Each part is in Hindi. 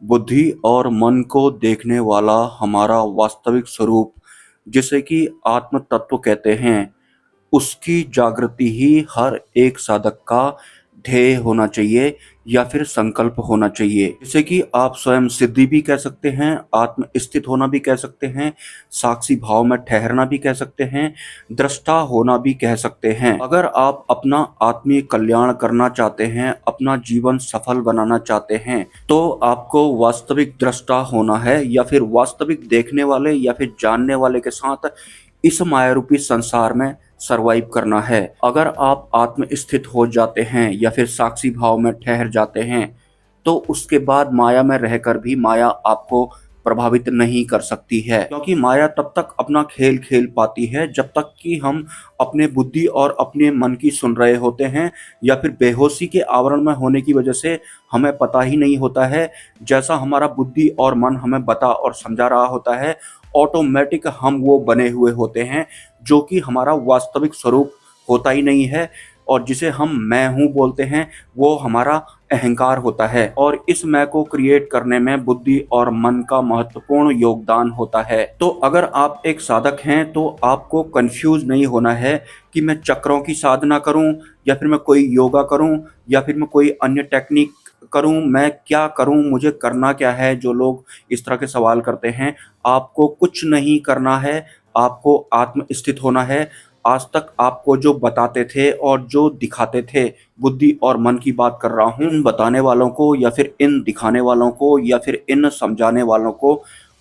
बुद्धि और मन को देखने वाला हमारा वास्तविक स्वरूप, जिसे कि आत्म तत्व कहते हैं, उसकी जागृति ही हर एक साधक का ध्येय होना चाहिए या फिर संकल्प होना चाहिए। जैसे कि आप स्वयं सिद्धि भी कह सकते हैं, आत्म स्थित होना भी कह सकते हैं, साक्षी भाव में ठहरना भी कह सकते हैं, दृष्टा होना भी कह सकते हैं। अगर आप अपना आत्मीय कल्याण करना चाहते हैं, अपना जीवन सफल बनाना चाहते हैं, तो आपको वास्तविक दृष्टा होना है या फिर वास्तविक देखने वाले या फिर जानने वाले के साथ इस माया रूपी संसार में सरवाइव करना है। अगर आप आत्म स्थित हो जाते हैं या फिर साक्षी भाव में ठहर जाते हैं, तो उसके बाद माया में रहकर भी माया आपको प्रभावित नहीं कर सकती है, क्योंकि माया तब तक अपना खेल खेल पाती है जब तक कि हम अपने बुद्धि और अपने मन की सुन रहे होते हैं, या फिर बेहोशी के आवरण में होने की वजह से हमें पता ही नहीं होता है। जैसा हमारा बुद्धि और मन हमें बता और समझा रहा होता है, ऑटोमेटिक हम वो बने हुए होते हैं, जो कि हमारा वास्तविक स्वरूप होता ही नहीं है। और जिसे हम मैं हूँ बोलते हैं, वो हमारा अहंकार होता है। और इस मैं को क्रिएट करने में बुद्धि और मन का महत्वपूर्ण योगदान होता है। तो अगर आप एक साधक हैं, तो आपको कंफ्यूज नहीं होना है कि मैं चक्रों की साधना करूं, या फिर मैं कोई योगा करूं, या फिर मैं कोई अन्य टेक्निक करूं, मैं क्या करूं, मुझे करना क्या है। जो लोग इस तरह के सवाल करते हैं, आपको कुछ नहीं करना है, आपको आत्म स्थित होना है। आज तक आपको जो बताते थे और जो दिखाते थे, बुद्धि और मन की बात कर रहा हूँ, इन बताने वालों को या फिर इन दिखाने वालों को या फिर इन समझाने वालों को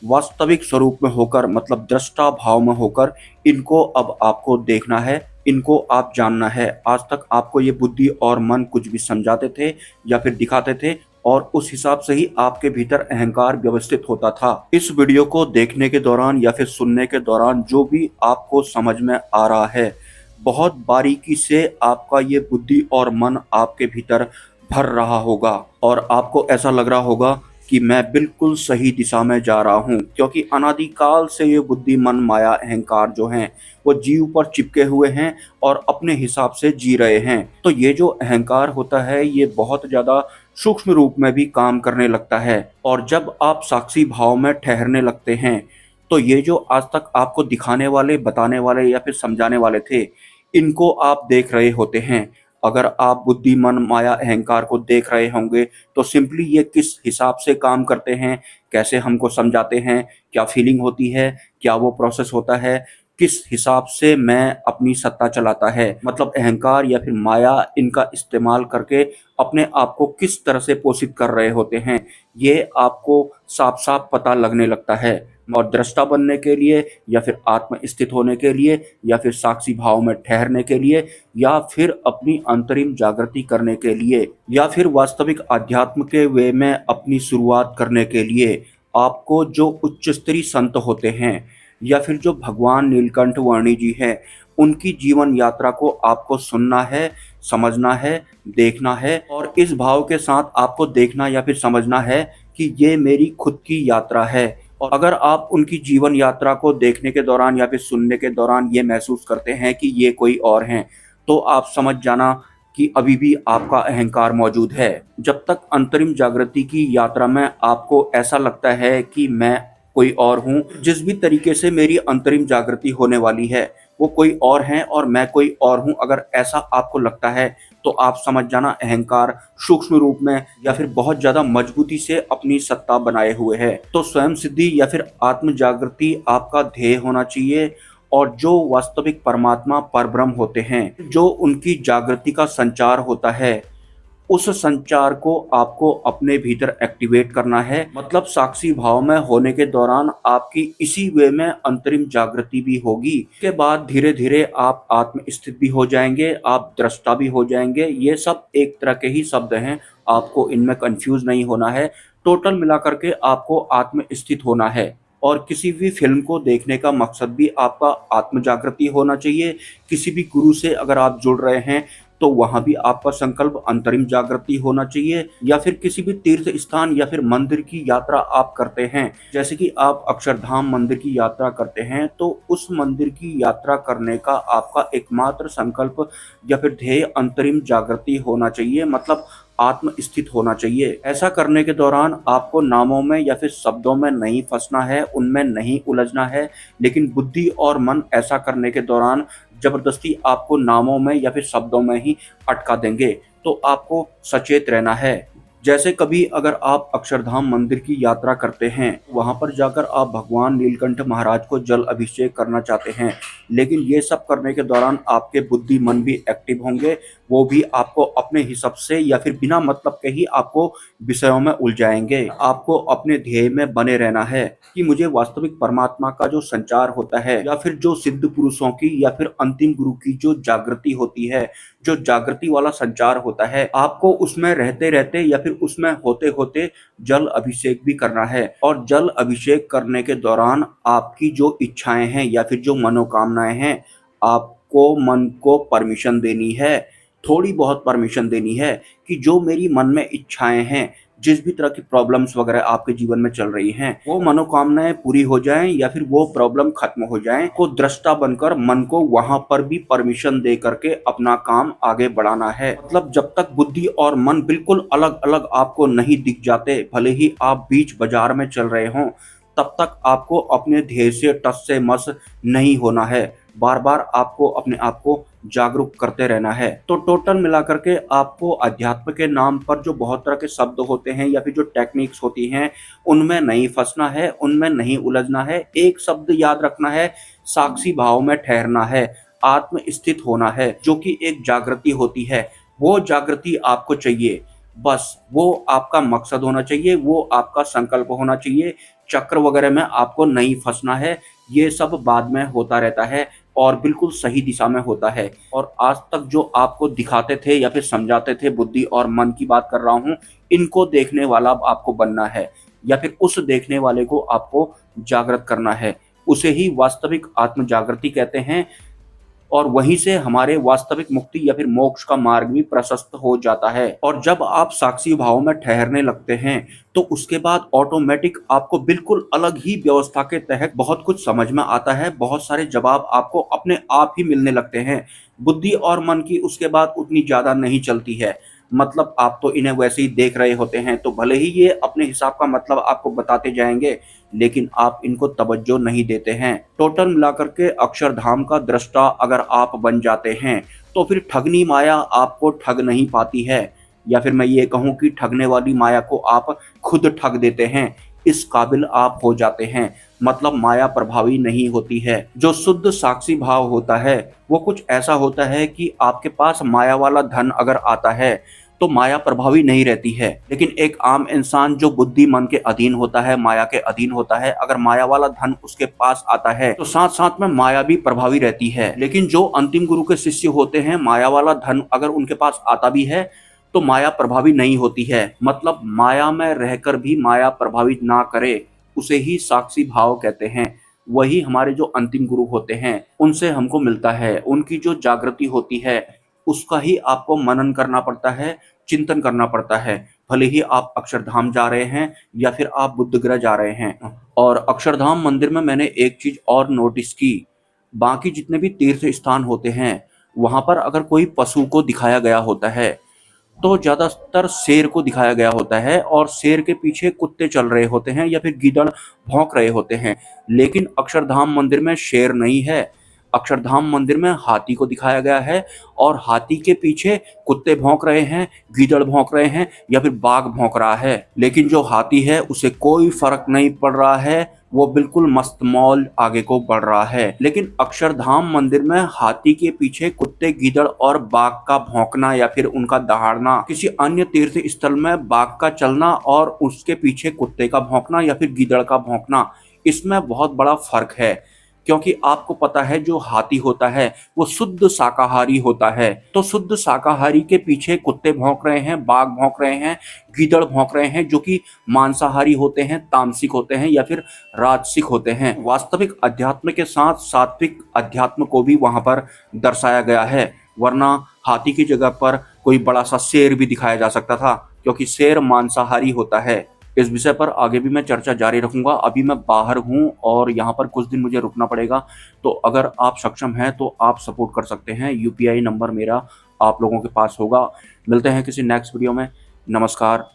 वास्तविक स्वरूप में होकर, मतलब दृष्टा भाव में होकर, इनको अब आपको देखना है, इनको आप जानना है। आज तक आपको ये बुद्धि और मन कुछ भी समझाते थे या फिर दिखाते थे, और उस हिसाब से ही आपके भीतर अहंकार व्यवस्थित होता था। इस वीडियो को देखने के दौरान या फिर सुनने के दौरान जो भी आपको समझ में आ रहा है, बहुत बारीकी से आपका ये बुद्धि और मन आपके भीतर भर रहा होगा, और आपको ऐसा लग रहा होगा कि मैं बिल्कुल सही दिशा में जा रहा हूँ, क्योंकि अनादिकाल से ये बुद्धि मन माया अहंकार जो हैं, वो जीव पर चिपके हुए हैं और अपने हिसाब से जी रहे हैं। तो ये जो अहंकार होता है, ये बहुत ज़्यादा सूक्ष्म रूप में भी काम करने लगता है। और जब आप साक्षी भाव में ठहरने लगते हैं, तो ये जो आज तक आपको दिखाने वाले, बताने वाले या फिर समझाने वाले थे, इनको आप देख रहे होते हैं। अगर आप बुद्धि मन माया अहंकार को देख रहे होंगे, तो सिंपली ये किस हिसाब से काम करते हैं, कैसे हमको समझाते हैं, क्या फीलिंग होती है, क्या वो प्रोसेस होता है, किस हिसाब से मैं अपनी सत्ता चलाता है, मतलब अहंकार या फिर माया इनका इस्तेमाल करके अपने आप को किस तरह से पोषित कर रहे होते हैं, ये आपको साफ साफ पता लगने लगता है। और दृष्टा बनने के लिए, या फिर आत्म स्थित होने के लिए, या फिर साक्षी भाव में ठहरने के लिए, या फिर अपनी अंतरिम जागृति करने के लिए, या फिर वास्तविक अध्यात्म के वे में अपनी शुरुआत करने के लिए, आपको जो उच्च स्तरीय संत होते हैं या फिर जो भगवान नीलकंठ वाणी जी हैं, उनकी जीवन यात्रा को आपको सुनना है, समझना है, देखना है। और इस भाव के साथ आपको देखना या फिर समझना है कि ये मेरी खुद की यात्रा है। और अगर आप उनकी जीवन यात्रा को देखने के दौरान या फिर सुनने के दौरान ये महसूस करते हैं कि ये कोई और हैं, तो आप समझ जाना कि अभी भी आपका अहंकार मौजूद है। जब तक अंतरिम जागृति की यात्रा में आपको ऐसा लगता है कि मैं कोई और हूँ, जिस भी तरीके से मेरी अंतरिम जागृति होने वाली है वो कोई और हैं और मैं कोई और हूँ, अगर ऐसा आपको लगता है, तो आप समझ जाना अहंकार सूक्ष्म रूप में या फिर बहुत ज्यादा मजबूती से अपनी सत्ता बनाए हुए है। तो स्वयं सिद्धि या फिर आत्म जागृति आपका ध्येय होना चाहिए। और जो वास्तविक परमात्मा परब्रह्म होते हैं, जो उनकी जागृति का संचार होता है, उस संचार को आपको अपने भीतर एक्टिवेट करना है। मतलब साक्षी भाव में होने के दौरान आपकी इसी वे में अंतरिम जागृति भी होगी। इसके बाद धीरे धीरे आप आत्म स्थित भी हो जाएंगे, आप दृष्टा भी हो जाएंगे। ये सब एक तरह के ही शब्द हैं, आपको इनमें कंफ्यूज नहीं होना है। टोटल मिलाकर के आपको आत्म स्थित होना है। और किसी भी फिल्म को देखने का मकसद भी आपका आत्म जागृति होना चाहिए। किसी भी गुरु से अगर आप जुड़ रहे हैं, तो वहां भी आपका संकल्प अंतरिम जागृति होना चाहिए। या फिर किसी भी तीर्थ स्थान या फिर मंदिर की यात्रा आप करते हैं, जैसे कि आप अक्षरधाम मंदिर की यात्रा करते हैं, तो उस मंदिर की यात्रा करने का आपका एकमात्र संकल्प या फिर ध्येय अंतरिम जागृति होना चाहिए, मतलब आत्म स्थित होना चाहिए। ऐसा करने के दौरान आपको नामों में या फिर शब्दों में नहीं फंसना है, उनमें नहीं उलझना है, लेकिन बुद्धि और मन ऐसा करने के दौरान जबरदस्ती आपको नामों में या फिर शब्दों में ही अटका देंगे। तो आपको सचेत रहना है। जैसे कभी अगर आप अक्षरधाम मंदिर की यात्रा करते हैं, वहां पर जाकर आप भगवान नीलकंठ महाराज को जल अभिषेक करना चाहते हैं, लेकिन ये सब करने के दौरान आपके बुद्धि मन भी एक्टिव होंगे, वो भी आपको अपने हिसाब से या फिर बिना मतलब के ही आपको विषयों में उलझाएंगे। आपको अपने ध्येय में बने रहना है कि मुझे वास्तविक परमात्मा का जो संचार होता है या फिर जो सिद्ध पुरुषों की या फिर अंतिम गुरु की जो जागृति होती है, जो जागृति वाला संचार होता है, आपको उसमें रहते रहते या फिर उसमें होते होते जल अभिषेक भी करना है। और जल अभिषेक करने के दौरान आपकी जो इच्छाएं हैं या फिर जो मनोकामनाएं हैं, आपको मन को परमिशन देनी है, थोड़ी बहुत परमिशन देनी है कि जो मेरी मन में इच्छाएं हैं, जिस भी तरह की प्रॉब्लम्स वगैरह आपके जीवन में चल रही हैं, वो मनोकामनाएं पूरी हो जाएं या फिर वो प्रॉब्लम खत्म हो जाएं, को दृष्टा बनकर मन को वहां पर भी परमिशन दे करके अपना काम आगे बढ़ाना है। मतलब जब तक बुद्धि और मन बिल्कुल अलग अलग आपको नहीं दिख जाते, भले ही आप बीच बाजार में चल रहे हों, तब तक आपको अपने ध्येय से टस से मस नहीं होना है। बार बार आपको अपने आप को जागरूक करते रहना है। तो टोटल मिलाकर के आपको अध्यात्म के नाम पर जो बहुत तरह के शब्द होते हैं या फिर जो टेक्निक्स होती हैं, उनमें नहीं फंसना है, उनमें नहीं उलझना है। एक शब्द याद रखना है, साक्षी भाव में ठहरना है, आत्म स्थित होना है, जो कि एक जागृति होती है। वो जागृति आपको चाहिए, बस वो आपका मकसद होना चाहिए, वो आपका संकल्प होना चाहिए। चक्र वगैरह में आपको नहीं फंसना है, ये सब बाद में होता रहता है और बिल्कुल सही दिशा में होता है। और आज तक जो आपको दिखाते थे या फिर समझाते थे, बुद्धि और मन की बात कर रहा हूँ, इनको देखने वाला आपको बनना है या फिर उस देखने वाले को आपको जागृत करना है। उसे ही वास्तविक आत्म जागृति कहते हैं और वहीं से हमारे वास्तविक मुक्ति या फिर मोक्ष का मार्ग भी प्रशस्त हो जाता है। और जब आप साक्षी भाव में ठहरने लगते हैं, तो उसके बाद ऑटोमेटिक आपको बिल्कुल अलग ही व्यवस्था के तहत बहुत कुछ समझ में आता है, बहुत सारे जवाब आपको अपने आप ही मिलने लगते हैं। बुद्धि और मन की उसके बाद उतनी ज्यादा नहीं चलती है, मतलब आप तो इन्हें वैसे ही देख रहे होते हैं, तो भले ही ये अपने हिसाब का मतलब आपको बताते जाएंगे, लेकिन आप इनको तवज्जो नहीं देते हैं। टोटल मिलाकर के अक्षरधाम का दृष्टा अगर आप बन जाते हैं, तो फिर ठगनी माया आपको ठग नहीं पाती है, या फिर मैं ये कहूँ कि ठगने वाली माया को आप खुद ठग देते हैं, इस काबिल आप हो जाते हैं। मतलब माया प्रभावी नहीं होती है। जो शुद्ध साक्षी भाव होता है, वो कुछ ऐसा होता है कि आपके पास माया वाला धन अगर आता है, तो माया प्रभावी नहीं रहती है। लेकिन एक आम इंसान जो बुद्धि मन के अधीन होता है, माया के अधीन होता है, अगर माया वाला धन उसके पास आता है, तो साथ साथ में माया भी प्रभावी रहती है। लेकिन जो अंतिम गुरु के शिष्य होते हैं, माया वाला धन अगर उनके पास आता भी है, तो माया प्रभावी नहीं होती है। मतलब माया में रहकर भी माया प्रभावित ना करे, उसे ही साक्षी भाव कहते हैं। वही हमारे जो अंतिम गुरु होते हैं, उनसे हमको मिलता है। उनकी जो जागृति होती है, उसका ही आपको मनन करना पड़ता है, चिंतन करना पड़ता है। भले ही आप अक्षरधाम जा रहे हैं या फिर आप बुद्धगया जा रहे हैं। और अक्षरधाम मंदिर में मैंने एक चीज और नोटिस की, बाकी जितने भी तीर्थ स्थान होते हैं, वहां पर अगर कोई पशु को दिखाया गया होता है, तो ज्यादातर शेर को दिखाया गया होता है और शेर के पीछे कुत्ते चल रहे होते हैं या फिर गीदड़ भौंक रहे होते हैं। लेकिन अक्षरधाम मंदिर में शेर नहीं है, अक्षरधाम मंदिर में हाथी को दिखाया गया है और हाथी के पीछे कुत्ते भौंक रहे हैं, गीदड़ भौंक रहे हैं या फिर बाघ भौंक रहा है। लेकिन जो हाथी है उसे कोई फर्क नहीं पड़ रहा है, वो बिल्कुल मस्तमौल आगे को बढ़ रहा है। लेकिन अक्षरधाम मंदिर में हाथी के पीछे कुत्ते, गीदड़ और बाघ का भौंकना या फिर उनका दहाड़ना, किसी अन्य तीर्थ स्थल में बाघ का चलना और उसके पीछे कुत्ते का भौंकना या फिर गीदड़ का भौंकना, इसमें बहुत बड़ा फर्क है। क्योंकि आपको पता है जो हाथी होता है वो शुद्ध शाकाहारी होता है, तो शुद्ध शाकाहारी के पीछे कुत्ते भौंक रहे हैं, बाघ भौंक रहे हैं, गीदड़ भौंक रहे हैं, जो कि मांसाहारी होते हैं, तामसिक होते हैं या फिर राजसिक होते हैं। वास्तविक अध्यात्म के साथ सात्विक अध्यात्म को भी वहां पर दर्शाया गया है। वरना हाथी की जगह पर कोई बड़ा सा शेर भी दिखाया जा सकता था, क्योंकि शेर मांसाहारी होता है। इस विषय पर आगे भी मैं चर्चा जारी रखूंगा। अभी मैं बाहर हूं और यहाँ पर कुछ दिन मुझे रुकना पड़ेगा, तो अगर आप सक्षम हैं तो आप सपोर्ट कर सकते हैं। यूपीआई नंबर मेरा आप लोगों के पास होगा। मिलते हैं किसी नेक्स्ट वीडियो में। नमस्कार।